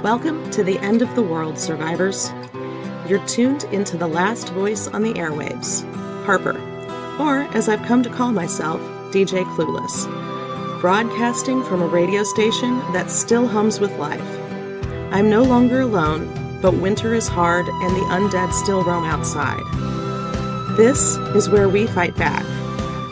Welcome to the end of the world, survivors. You're tuned into the last voice on the airwaves, Harper, or as I've come to call myself, DJ Clueless, broadcasting from a radio station that still hums with life. I'm no longer alone, but winter is hard and the undead still roam outside. This is where we fight back.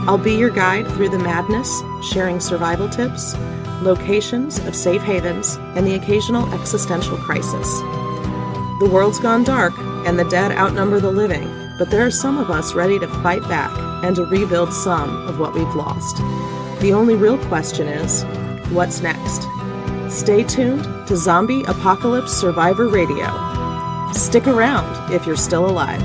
I'll be your guide through the madness, sharing survival tips, locations of safe havens, and the occasional existential crisis. The world's gone dark, and the dead outnumber the living, but there are some of us ready to fight back and to rebuild some of what we've lost. The only real question is, what's next? Stay tuned to Zombie Apocalypse Survivor Radio. Stick around if you're still alive.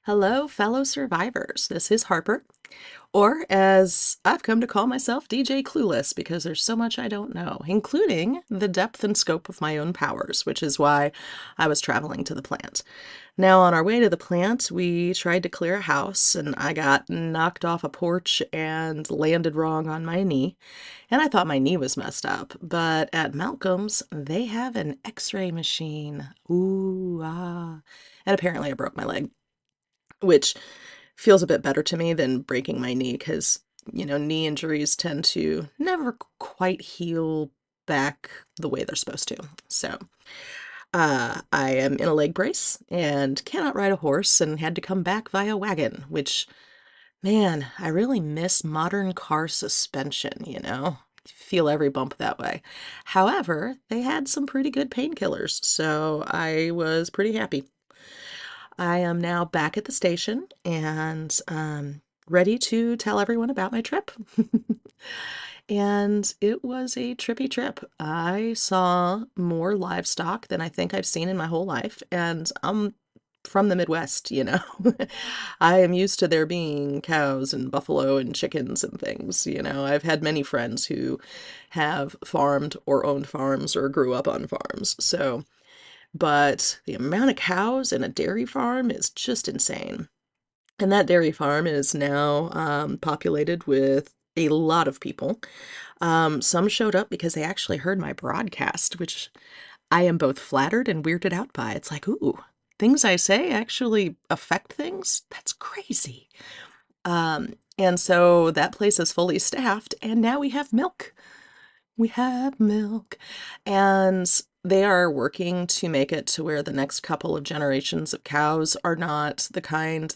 Hello, fellow survivors. This is Harper, or as I've come to call myself, DJ Clueless, because there's so much I don't know, including the depth and scope of my own powers, which is why I was traveling to the plant. Now, on our way to the plant, we tried to clear a house, and I got knocked off a porch and landed wrong on my knee. And I thought my knee was messed up, but at Malcolm's, they have an x-ray machine. Ooh, ah. And apparently I broke my leg, which feels a bit better to me than breaking my knee because, knee injuries tend to never quite heal back the way they're supposed to. So I am in a leg brace and cannot ride a horse and had to come back via wagon, which, man, I really miss modern car suspension, Feel every bump that way. However, they had some pretty good painkillers, so I was pretty happy. I am now back at the station and ready to tell everyone about my trip. And it was a trippy trip. I saw more livestock than I think I've seen in my whole life, and I'm from the Midwest, I am used to there being cows and buffalo and chickens and things, I've had many friends who have farmed or owned farms or grew up on farms, but the amount of cows in a dairy farm is just insane. And that dairy farm is now populated with a lot of people. Some showed up because they actually heard my broadcast, which I am both flattered and weirded out by. It's like, ooh, things I say actually affect things? That's crazy. And so that place is fully staffed, and now we have milk. We have milk. And they are working to make it to where the next couple of generations of cows are not the kind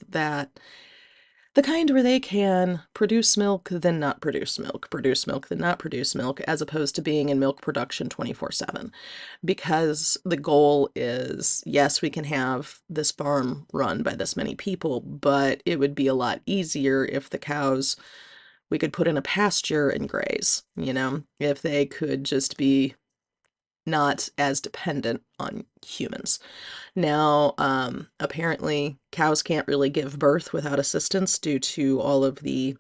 where they can produce milk, then not produce milk, then not produce milk, as opposed to being in milk production 24/7. Because the goal is, yes, we can have this farm run by this many people, but it would be a lot easier if the cows we could put in a pasture and graze, if they could just be not as dependent on humans. Now, apparently cows can't really give birth without assistance due to all of the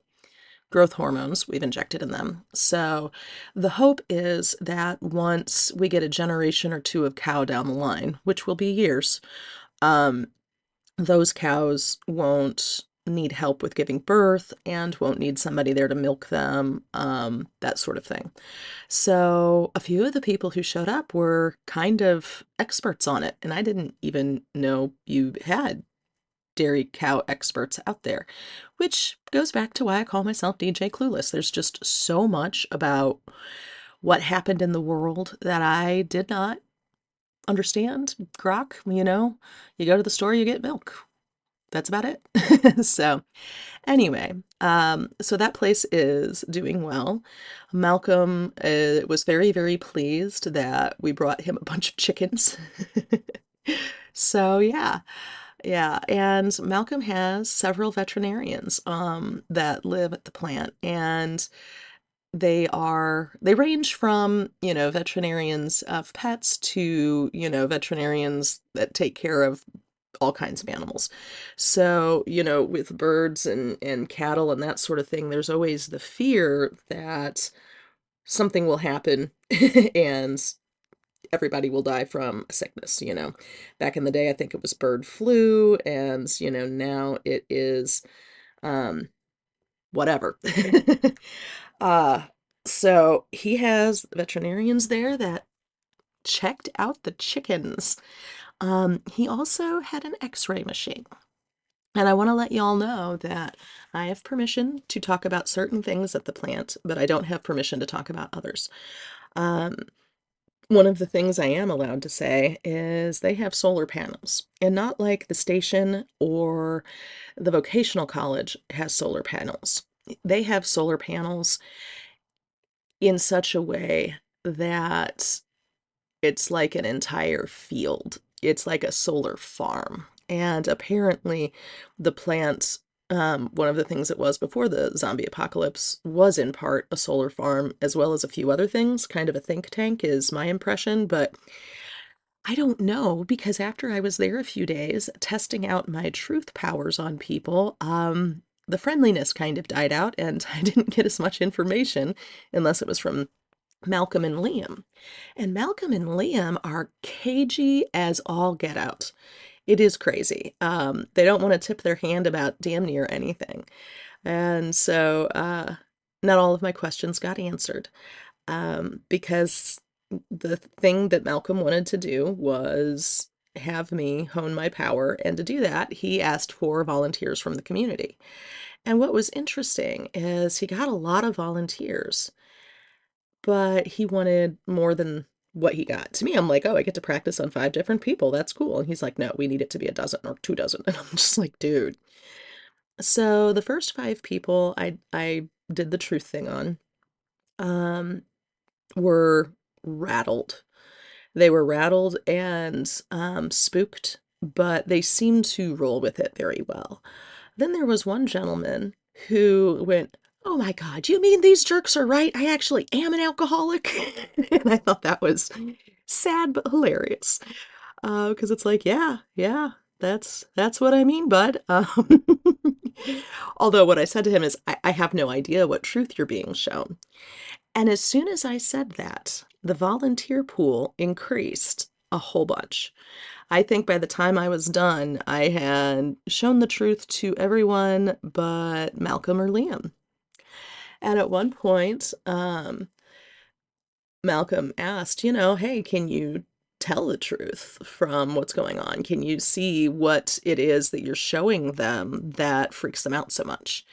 growth hormones we've injected in them. So the hope is that once we get a generation or two of cow down the line, which will be years, those cows won't need help with giving birth and won't need somebody there to milk them, that sort of thing. So a few of the people who showed up were kind of experts on it, and I didn't even know you had dairy cow experts out there, which goes back to why I call myself DJ Clueless. There's just so much about what happened in the world that I did not understand. Grok, you go to the store, you get milk. That's about it. So anyway, so that place is doing well. Malcolm was very, very pleased that we brought him a bunch of chickens. So yeah, and Malcolm has several veterinarians that live at the plant, and they range from, veterinarians of pets to, veterinarians that take care of all kinds of animals. So, with birds and cattle and that sort of thing, there's always the fear that something will happen and everybody will die from a sickness. Back in the day, I think it was bird flu, and, now it is um, whatever. uh, so he has veterinarians there that checked out the chickens. He also had an x-ray machine. And I want to let y'all know that I have permission to talk about certain things at the plant, but I don't have permission to talk about others. Um, One of the things I am allowed to say is they have solar panels, and not like the station or the vocational college has solar panels. They have solar panels in such a way that it's like an entire field. It's like a solar farm. And apparently, the plant, one of the things it was before the zombie apocalypse, was in part a solar farm, as well as a few other things. Kind of a think tank is my impression, but I don't know because after I was there a few days testing out my truth powers on people, the friendliness kind of died out and I didn't get as much information unless it was from Malcolm and Liam. And Malcolm and Liam are cagey as all get out. It is crazy. They don't want to tip their hand about damn near anything. And so not all of my questions got answered because the thing that Malcolm wanted to do was have me hone my power. And to do that, he asked for volunteers from the community. And what was interesting is he got a lot of volunteers, but he wanted more than what he got. To me, I'm like, oh, I get to practice on 5 different people. That's cool. And he's like, no, we need it to be a dozen or 2 dozen. And I'm just like, dude. So the first 5 people I did the truth thing on um, were rattled. They were rattled and spooked, but they seemed to roll with it very well. Then there was one gentleman who went, "Oh my God, you mean these jerks are right? I actually am an alcoholic." And I thought that was sad but hilarious. Because it's like, yeah, yeah, that's what I mean, bud. Although what I said to him is, I have no idea what truth you're being shown. And as soon as I said that, the volunteer pool increased a whole bunch. I think by the time I was done, I had shown the truth to everyone but Malcolm or Liam. And at one point, Malcolm asked, hey, can you tell the truth from what's going on? Can you see what it is that you're showing them that freaks them out so much?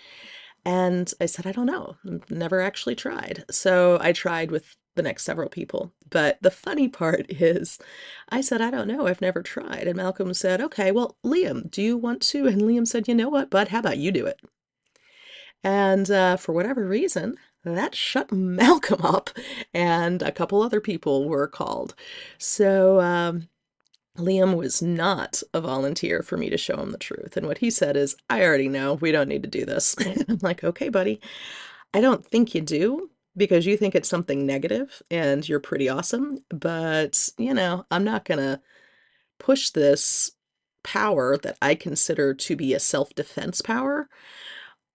And I said, I don't know. I've never actually tried. So I tried with the next several people. But the funny part is, I said, I don't know. I've never tried. And Malcolm said, okay, well, Liam, do you want to? And Liam said, you know what, bud, how about you do it? And for whatever reason, that shut Malcolm up, and a couple other people were called. So Liam was not a volunteer for me to show him the truth. And what he said is, I already know, we don't need to do this. I'm like, okay, buddy, I don't think you do because you think it's something negative and you're pretty awesome. But, I'm not going to push this power that I consider to be a self-defense power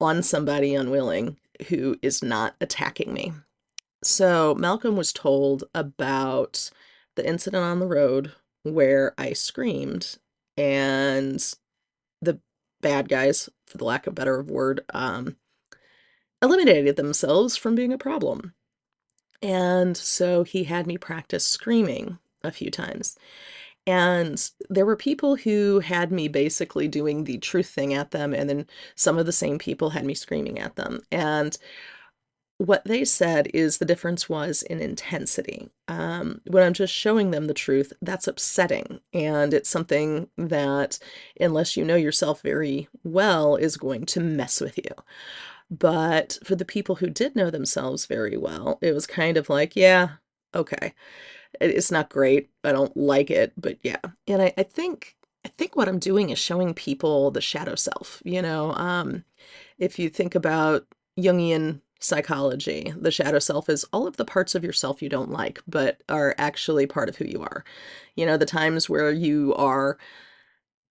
on somebody unwilling who is not attacking me. So Malcolm was told about the incident on the road where I screamed and the bad guys, for the lack of a better word, eliminated themselves from being a problem. And so he had me practice screaming a few times. And there were people who had me basically doing the truth thing at them, and then some of the same people had me screaming at them. And what they said is the difference was in intensity. When I'm just showing them the truth, that's upsetting. And it's something that, unless you know yourself very well, is going to mess with you. But for the people who did know themselves very well, it was kind of like, yeah, okay. It's not great. I don't like it, but yeah. And I think what I'm doing is showing people the shadow self. If you think about Jungian psychology, the shadow self is all of the parts of yourself you don't like, but are actually part of who you are. The times where you are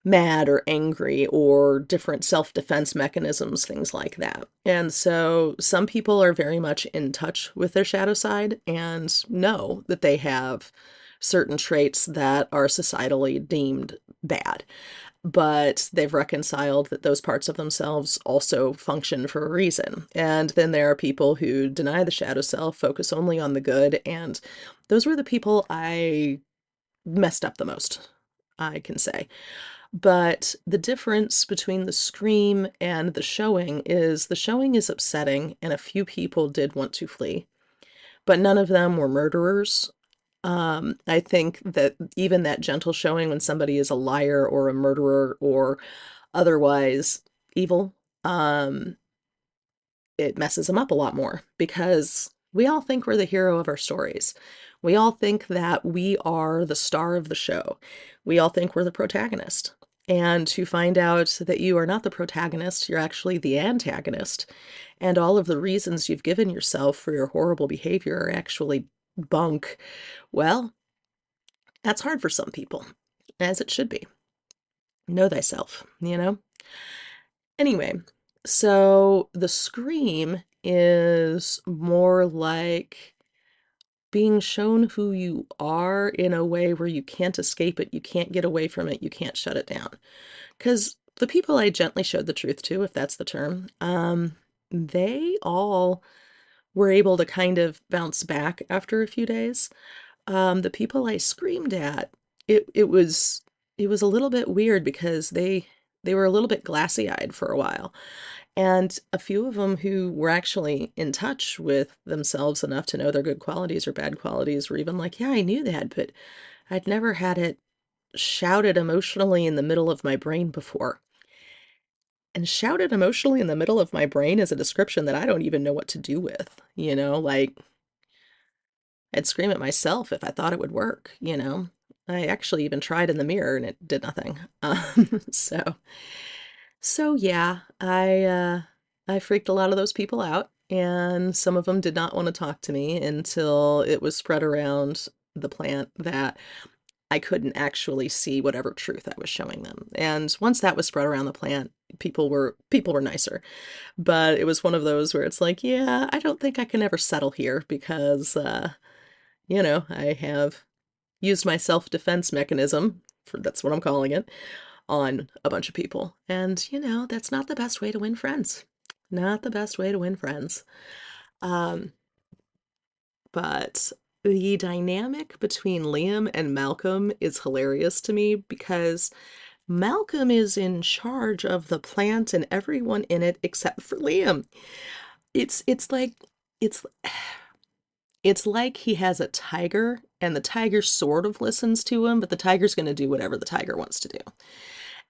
mad or angry or different self-defense mechanisms, things like that. And so some people are very much in touch with their shadow side and know that they have certain traits that are societally deemed bad, but they've reconciled that those parts of themselves also function for a reason. And then there are people who deny the shadow self, focus only on the good, and those were the people I messed up the most, I can say. But the difference between the scream and the showing is upsetting, and a few people did want to flee, but none of them were murderers. I think that even that gentle showing when somebody is a liar or a murderer or otherwise evil, um, it messes them up a lot more because we all think we're the hero of our stories. We all think that we are the star of the show. We all think we're the protagonist. And to find out that you are not the protagonist, you're actually the antagonist, and all of the reasons you've given yourself for your horrible behavior are actually bunk, well, that's hard for some people, as it should be. Know thyself, you know? Anyway, so the scream is more like being shown who you are in a way where you can't escape it, you can't get away from it, you can't shut it down. Because the people I gently showed the truth to, if that's the term, they all were able to kind of bounce back after a few days. The people I screamed at, it was a little bit weird because they were a little bit glassy-eyed for a while. And a few of them who were actually in touch with themselves enough to know their good qualities or bad qualities were even like, yeah, I knew that, but I'd never had it shouted emotionally in the middle of my brain before. And shouted emotionally in the middle of my brain is a description that I don't even know what to do with, like I'd scream at myself if I thought it would work. I actually even tried in the mirror and it did nothing. So yeah, I freaked a lot of those people out, and some of them did not want to talk to me until it was spread around the plant that I couldn't actually see whatever truth I was showing them. And once that was spread around the plant, people were nicer. But it was one of those where it's like, yeah, I don't think I can ever settle here because I have used my self-defense mechanism, that's what I'm calling it, on a bunch of people. And, that's not the best way to win friends. Not the best way to win friends. Um, but the dynamic between Liam and Malcolm is hilarious to me because Malcolm is in charge of the plant and everyone in it except for Liam. It's like it's it's like he has a tiger and the tiger sort of listens to him, but the tiger's going to do whatever the tiger wants to do.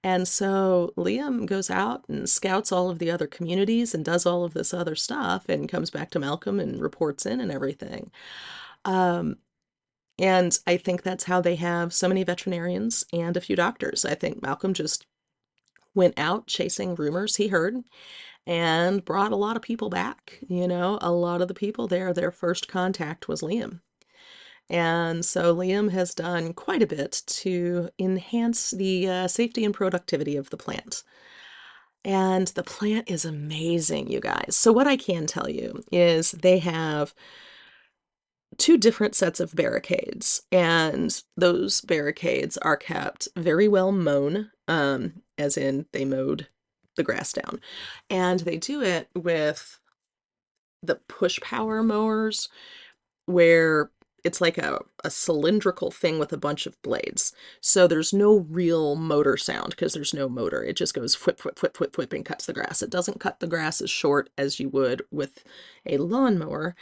And so Liam goes out and scouts all of the other communities and does all of this other stuff and comes back to Malcolm and reports in and everything. Um, and I think that's how they have so many veterinarians and a few doctors. I think Malcolm just went out chasing rumors he heard and brought a lot of people back. A lot of the people there, their first contact was Liam. And so Liam has done quite a bit to enhance the safety and productivity of the plant. And the plant is amazing, you guys. So what I can tell you is they have two different sets of barricades, and those barricades are kept very well mown, as in they mowed the grass down. And they do it with the push power mowers where it's like a cylindrical thing with a bunch of blades. So there's no real motor sound because there's no motor. It just goes whip, whip, whip, whip, whip and cuts the grass. It doesn't cut the grass as short as you would with a lawnmower,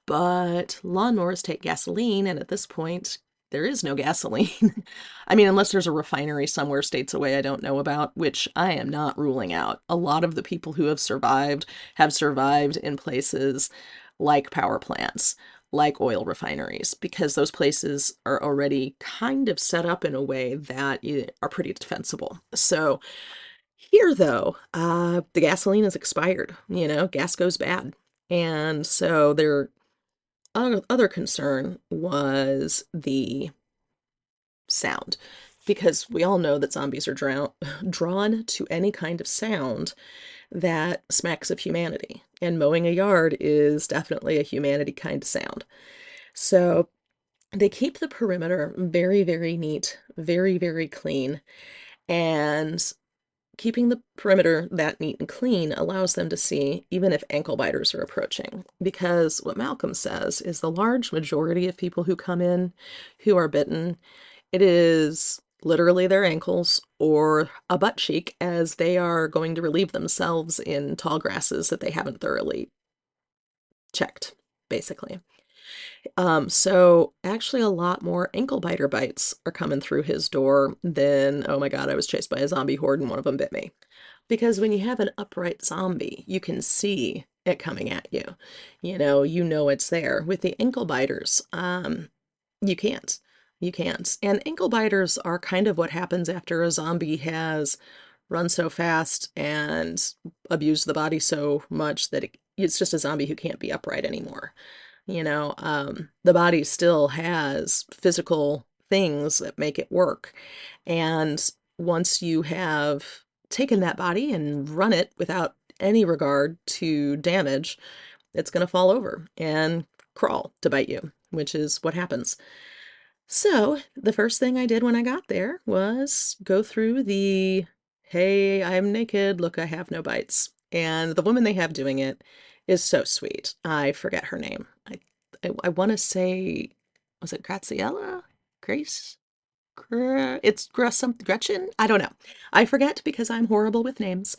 but lawnmowers take gasoline, and at this point, there is no gasoline. I mean, unless there's a refinery somewhere states away I don't know about, which I am not ruling out. A lot of the people who have survived in places like power plants, like oil refineries, because those places are already kind of set up in a way that are pretty defensible. So here, though, the gasoline is expired. Gas goes bad. And so their other concern was the sound. because we all know that zombies are drawn to any kind of sound that smacks of humanity. And mowing a yard is definitely a humanity kind of sound. So they keep the perimeter very, very neat, very, very clean. And keeping the perimeter that neat and clean allows them to see even if ankle biters are approaching. Because what Malcolm says is the large majority of people who come in who are bitten, it is literally their ankles or a butt cheek as they are going to relieve themselves in tall grasses that they haven't thoroughly checked, basically. So actually a lot more ankle biter bites are coming through his door than, oh my God, I was chased by a zombie horde and one of them bit me. Because when you have an upright zombie, you can see it coming at you. You know it's there. With the ankle biters, you can't. You can't. And ankle biters are kind of what happens after a zombie has run so fast and abused the body so much that it's just a zombie who can't be upright anymore. The body still has physical things that make it work. And once you have taken that body and run it without any regard to damage, it's going to fall over and crawl to bite you, which is what happens. So the first thing I did when I got there was go through the, hey, I'm naked, look, I have no bites. And the woman they have doing it is so sweet. I forget her name. I want to say, was it Graciela? Grace? It's Gretchen? I don't know. I forget because I'm horrible with names.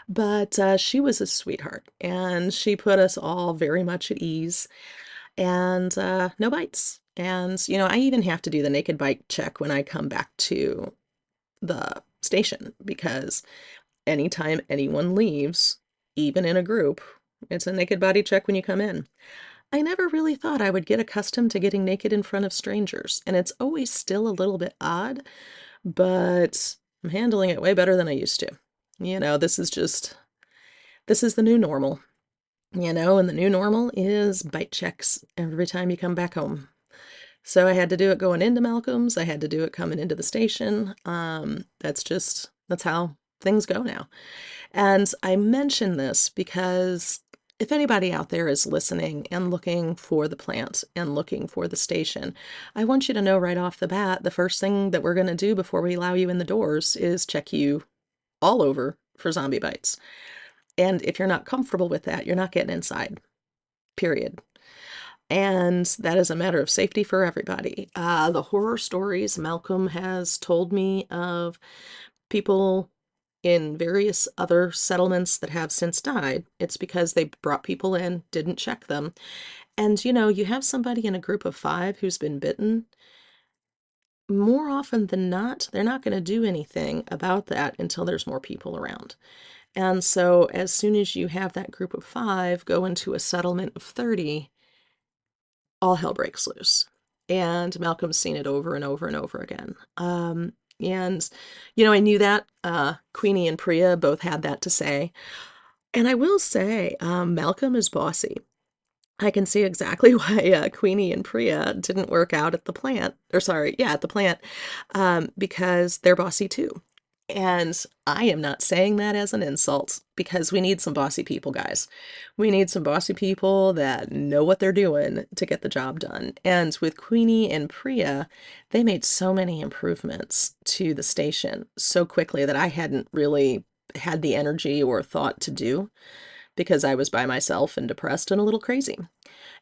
But she was a sweetheart, and she put us all very much at ease, and no bites. And, I even have to do the naked bite check when I come back to the station, because anytime anyone leaves, even in a group, it's a naked body check when you come in. I never really thought I would get accustomed to getting naked in front of strangers, and it's always still a little bit odd, but I'm handling it way better than I used to. This is the new normal, and the new normal is bite checks every time you come back home. So I had to do it going into Malcolm's. I had to do it coming into the station. That's how things go now. And I mention this because if anybody out there is listening and looking for the plant and looking for the station, I want you to know right off the bat, the first thing that we're going to do before we allow you in the doors is check you all over for zombie bites. And if you're not comfortable with that, you're not getting inside, period. And that is a matter of safety for everybody. The horror stories Malcolm has told me of people in various other settlements that have since died, it's because they brought people in, didn't check them. And you have somebody in a group of 5 who's been bitten. More often than not, they're not going to do anything about that until there's more people around. And so as soon as you have that group of 5 go into a settlement of 30, all hell breaks loose. And Malcolm's seen it over and over and over again. And, I knew that Queenie and Priya both had that to say. And I will say, Malcolm is bossy. I can see exactly why Queenie and Priya didn't work out at the plant, or sorry, yeah, at the plant, because they're bossy too. And I am not saying that as an insult, because we need some bossy people, guys. We need some bossy people that know what they're doing to get the job done. And with Queenie and Priya, they made so many improvements to the station so quickly that I hadn't really had the energy or thought to do, because I was by myself and depressed and a little crazy.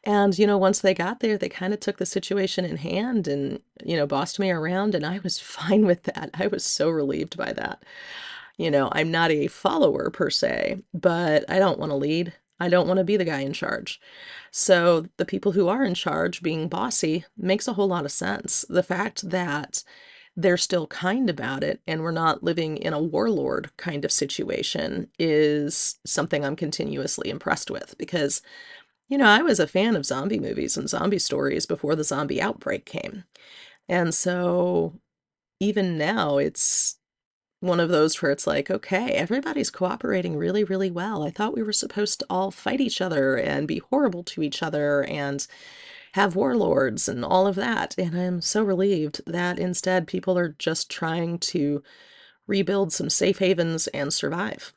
And, once they got there, they kind of took the situation in hand and, bossed me around, and I was fine with that. I was so relieved by that. I'm not a follower per se, but I don't want to lead. I don't want to be the guy in charge. So the people who are in charge being bossy makes a whole lot of sense. The fact that they're still kind about it and we're not living in a warlord kind of situation is something I'm continuously impressed with, because I was a fan of zombie movies and zombie stories before the zombie outbreak came. And so even now, it's one of those where it's like, okay, everybody's cooperating really, really well. I thought we were supposed to all fight each other and be horrible to each other and have warlords and all of that. And I'm so relieved that instead people are just trying to rebuild some safe havens and survive.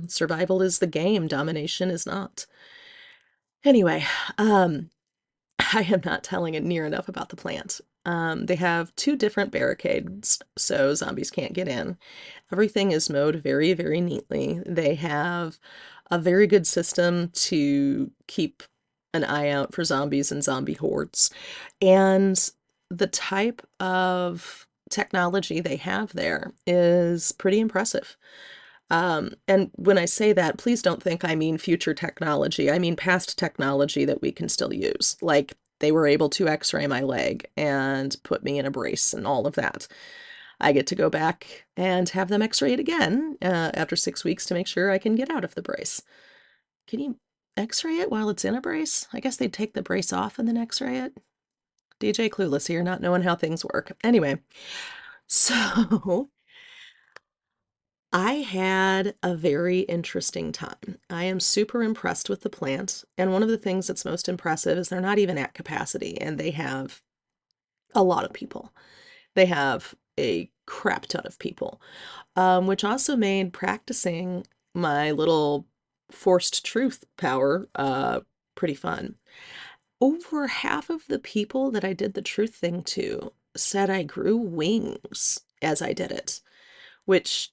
Survival is the game, domination is not. Anyway, I am not telling it near enough about the plant. They have two different barricades, so zombies can't get in. Everything is mowed very, very neatly. They have a very good system to keep an eye out for zombies and zombie hordes. And the type of technology they have there is pretty impressive. And when I say that, please don't think I mean future technology. I mean past technology that we can still use. Like they were able to x-ray my leg and put me in a brace and all of that. I get to go back and have them x-ray it again after 6 weeks to make sure I can get out of the brace. Can you x-ray it while it's in a brace? I guess they'd take the brace off and then x-ray it. DJ Clueless here, not knowing how things work. Anyway, so I had a very interesting time. I am super impressed with the plant, and one of the things that's most impressive is they're not even at capacity, and they have a lot of people. They have a crap ton of people, which also made practicing my little forced truth power pretty fun. Over half of the people that I did the truth thing to said I grew wings as I did it, which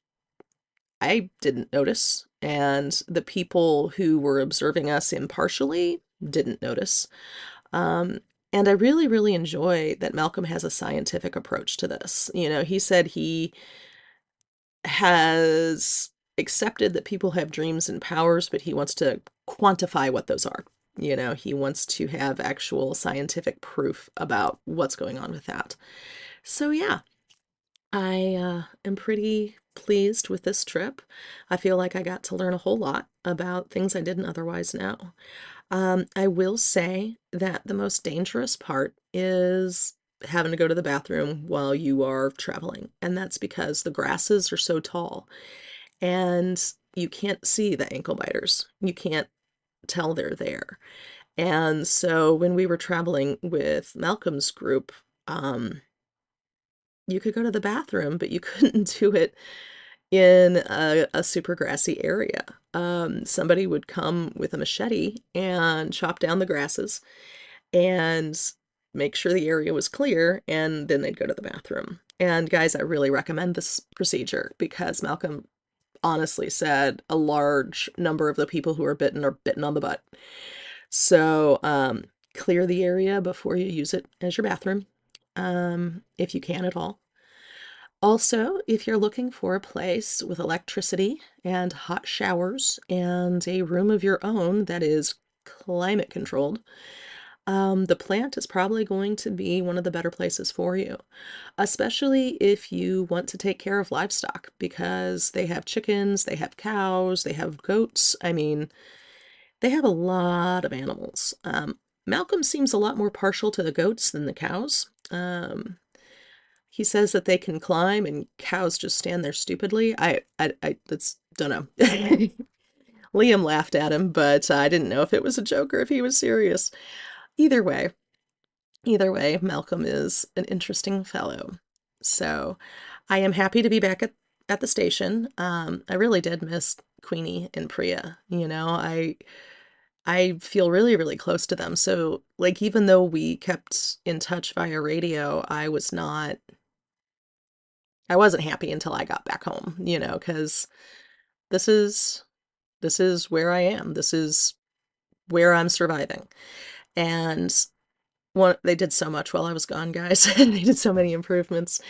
I didn't notice, and the people who were observing us impartially didn't notice. Um, and I really, really enjoy that Malcolm has a scientific approach to this. He said he has accepted that people have dreams and powers, but he wants to quantify what those are. He wants to have actual scientific proof about what's going on with that. So yeah, I am pretty pleased with this trip. I feel like I got to learn a whole lot about things I didn't otherwise know. I will say that the most dangerous part is having to go to the bathroom while you are traveling, and that's because the grasses are so tall and you can't see the ankle biters. You can't tell they're there. And so when we were traveling with Malcolm's group, you could go to the bathroom, but you couldn't do it in a super grassy area. Somebody would come with a machete and chop down the grasses and make sure the area was clear, and then they'd go to the bathroom. And guys, I really recommend this procedure because Malcolm honestly said a large number of the people who are bitten are bitten on the butt. So clear the area before you use it as your bathroom, if you can at all. Also, if you're looking for a place with electricity and hot showers and a room of your own that is climate controlled, the plant is probably going to be one of the better places for you, especially if you want to take care of livestock because they have chickens, they have cows, they have goats. I mean, they have a lot of animals. Malcolm seems a lot more partial to the goats than the cows. He says that they can climb and cows just stand there stupidly. I that's don't know. Liam laughed at him, but I didn't know if it was a joke or if he was serious. Either way, either way, Malcolm is an interesting fellow. So I am happy to be back at the station. I really did miss Queenie and Priya. I feel really, really close to them. So like even though we kept in touch via radio, I wasn't happy until I got back home, because this is this is where I am. This is where I'm surviving. And they did so much while I was gone, guys. They did so many improvements.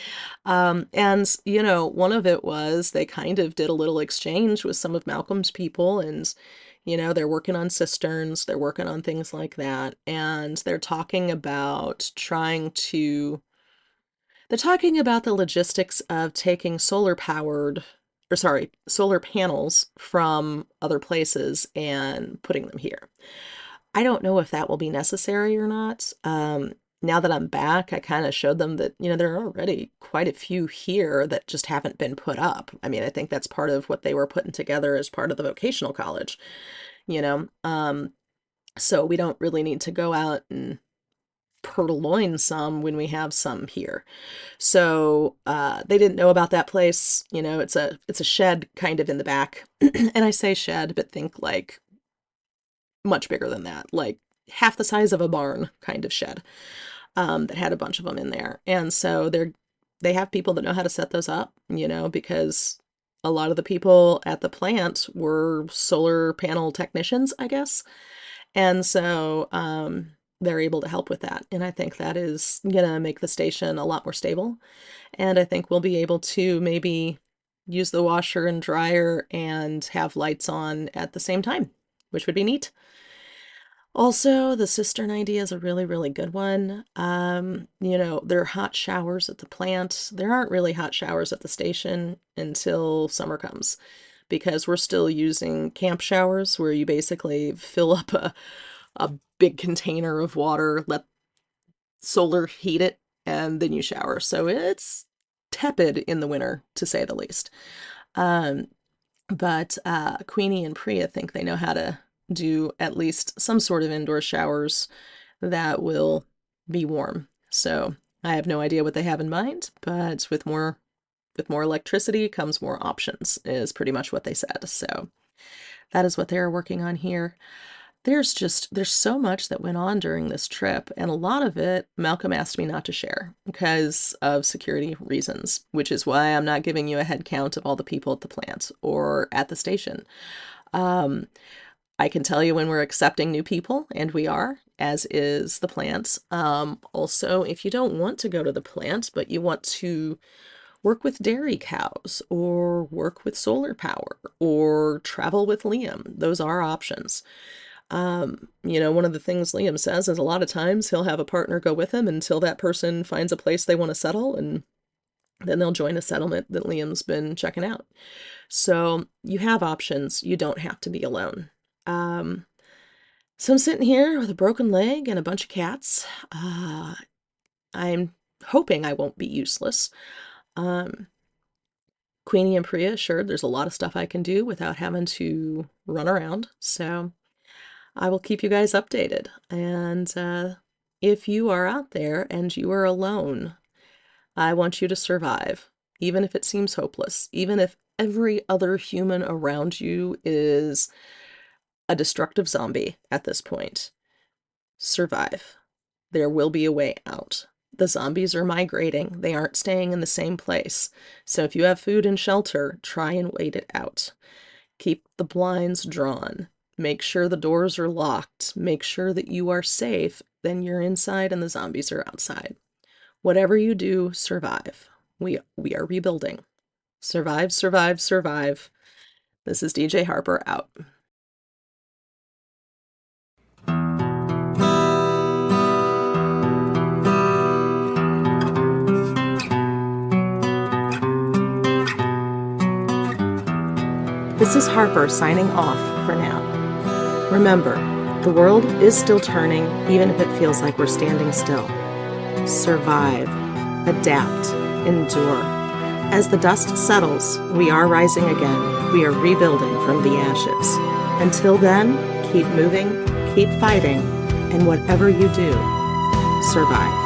And one of it was they kind of did a little exchange with some of Malcolm's people, and they're working on cisterns, they're working on things like that, and they're talking about the logistics of taking solar panels from other places and putting them here. I don't know if that will be necessary or not. Now that I'm back, I kind of showed them that, there are already quite a few here that just haven't been put up. I mean, I think that's part of what they were putting together as part of the vocational college, you know? So we don't really need to go out and purloin some when we have some here. So they didn't know about that place. You know, it's a shed kind of in the back. And I say shed, but think like much bigger than that, like half the size of a barn kind of shed, that had a bunch of them in there. And so they have people that know how to set those up, you know, because a lot of the people at the plant were solar panel technicians, I guess. And so they're able to help with that. And I think that is going to make the station a lot more stable. And I think we'll be able to maybe use the washer and dryer and have lights on at the same time, which would be neat. Also, the cistern idea is a really, really good one. You know, there are hot showers at the plant. There aren't really hot showers at the station until summer comes, because we're still using camp showers where you basically fill up a big container of water, let solar heat it, and then you shower. So it's tepid in the winter, to say the least. But Queenie and Priya think they know how to do at least some sort of indoor showers that will be warm. So I have no idea what they have in mind, but with more electricity comes more options, is pretty much what they said. So that is what they're working on here. There's so much that went on during this trip, and a lot of it Malcolm asked me not to share because of security reasons, which is why I'm not giving you a head count of all the people at the plant or at the station. I can tell you when we're accepting new people, and we are, as is the plant. Also, if you don't want to go to the plant, but you want to work with dairy cows or work with solar power or travel with Liam, those are options. You know, one of the things Liam says is a lot of times he'll have a partner go with him until that person finds a place they want to settle, and then they'll join a settlement that Liam's been checking out. So you have options. You don't have to be alone. So I'm sitting here with a broken leg and a bunch of cats. I'm hoping I won't be useless. Queenie and Priya assured there's a lot of stuff I can do without having to run around. So I will keep you guys updated. And if you are out there and you are alone, I want you to survive, even if it seems hopeless, even if every other human around you is a destructive zombie at this point. Survive. There will be a way out. The zombies are migrating. They aren't staying in the same place. So if you have food and shelter, try and wait it out. Keep the blinds drawn. Make sure the doors are locked. Make sure that you are safe. Then you're inside and the zombies are outside. Whatever you do, survive. We are rebuilding. Survive, survive, survive. This is DJ Harper out. This is Harper signing off for now. Remember, the world is still turning, even if it feels like we're standing still. Survive, adapt, endure. As the dust settles, we are rising again. We are rebuilding from the ashes. Until then, keep moving, keep fighting, and whatever you do, survive.